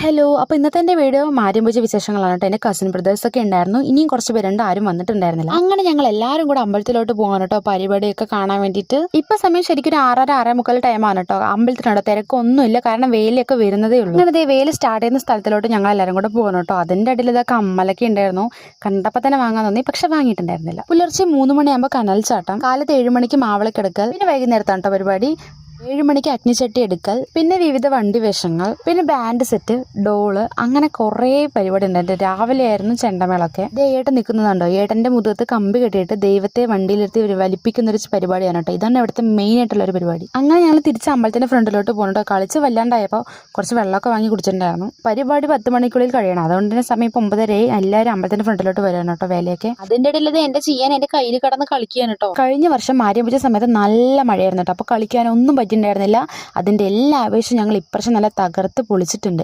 Hello, അപ്പോൾ ഇന്നത്തെ എൻ്റെ വീഡിയോ മാര്യമ്പൂജ വിശേഷങ്ങളാണ് കേട്ടോ. എൻ്റെ കസിൻ ബ്രദേഴ്സൊക്കെ ഉണ്ടായിരുന്നു. ഇനിയും കുറച്ച് പേരുണ്ട്, ആരും വന്നിട്ടുണ്ടായിരുന്നില്ല. അങ്ങനെ ഞങ്ങൾ എല്ലാവരും കൂടെ അമ്പലത്തിലോട്ട് പോകാൻ കേട്ടോ, പരിപാടിയൊക്കെ കാണാൻ വേണ്ടിയിട്ട്. ഇപ്പം സമയം ശരിക്കും ഒരു 6:30-6:45 ടൈമാണ് കേട്ടോ. അമ്പലത്തിനുണ്ടോ തിരക്കൊന്നുമില്ല, കാരണം വെയിലൊക്കെ വരുന്നതേ ഉള്ളൂ. അങ്ങനെ വെയിൽ സ്റ്റാർട്ട് ചെയ്യുന്ന സ്ഥലത്തിലോട്ട് ഞങ്ങൾ എല്ലാവരും കൂടെ പോകണം കേട്ടോ. അതിൻ്റെ ഇടയിൽ ഇതൊക്കെ അമ്മലൊക്കെ ഉണ്ടായിരുന്നു. കണ്ടപ്പോൾ തന്നെ വാങ്ങാൻ തോന്നി, പക്ഷെ വാങ്ങിയിട്ടുണ്ടായിരുന്നില്ല. പുലർച്ചെ 3 മണിയാകുമ്പോൾ കനൽ ചാട്ടം, കാലത്ത് 7 മണിക്ക് മാവളക്കെടുക്കൽ, പിന്നെ വൈകുന്നേരത്താണ് കേട്ടോ പരിപാടി. 7 മണിക്ക് അഗ്നിച്ചട്ടി എടുക്കൽ, പിന്നെ വിവിധ വണ്ടി വേഷങ്ങൾ, പിന്നെ ബാൻഡ് സെറ്റ്, ഡോള്, അങ്ങനെ കുറേ പരിപാടി ഉണ്ടായിട്ട്. രാവിലെ ആയിരുന്നു ചെണ്ടമേളൊക്കെ. ഏട്ടൻ നിൽക്കുന്നതുണ്ടോ, ഏട്ടൻ്റെ മുഖത്ത് കമ്പി കെട്ടിയിട്ട് ദൈവത്തെ വണ്ടിയിലെടുത്ത് വലിപ്പിക്കുന്നൊരു പരിപാടിയാണ് കേട്ടോ. ഇതാണ് ഇവിടുത്തെ മെയിൻ ആയിട്ടുള്ള ഒരു പരിപാടി. അങ്ങനെ ഞങ്ങൾ തിരിച്ച് അമ്പലത്തിന്റെ ഫ്രണ്ടിലോട്ട് പോകുന്നുണ്ടോ. കളിച്ച് വല്ലാണ്ടായപ്പോൾ കുറച്ച് വെള്ളമൊക്കെ വാങ്ങി കുടിച്ചിട്ടുണ്ടായിരുന്നു. പരിപാടി 10 മണിക്കുള്ളിൽ കഴിയണം, അതുകൊണ്ട് തന്നെ സമയം ഇപ്പോൾ 9:30. എല്ലാവരും അമ്പലത്തിന്റെ ഫ്രണ്ടിലോട്ട് വരാണ് കേട്ടോ വേലയൊക്കെ. അതിൻ്റെ ഇടയിൽ ഇത് എന്റെ ചെയ്യാൻ എന്റെ കയ്യിൽ കടന്ന് കളിക്കുകയാണ് കേട്ടോ. കഴിഞ്ഞ വർഷം മാര്യമ്പൂജ സമയത്ത് നല്ല മഴയായിരുന്നു കേട്ടോ, അപ്പോൾ കളിക്കാനൊന്നും പറ്റിയിട്ടുണ്ടായിരുന്നില്ല. അതിൻ്റെ എല്ലാ ആവേശവും ഞങ്ങൾ ഇപ്രാവശ്യം നല്ല തകർത്ത് പൊളിച്ചിട്ടുണ്ട്.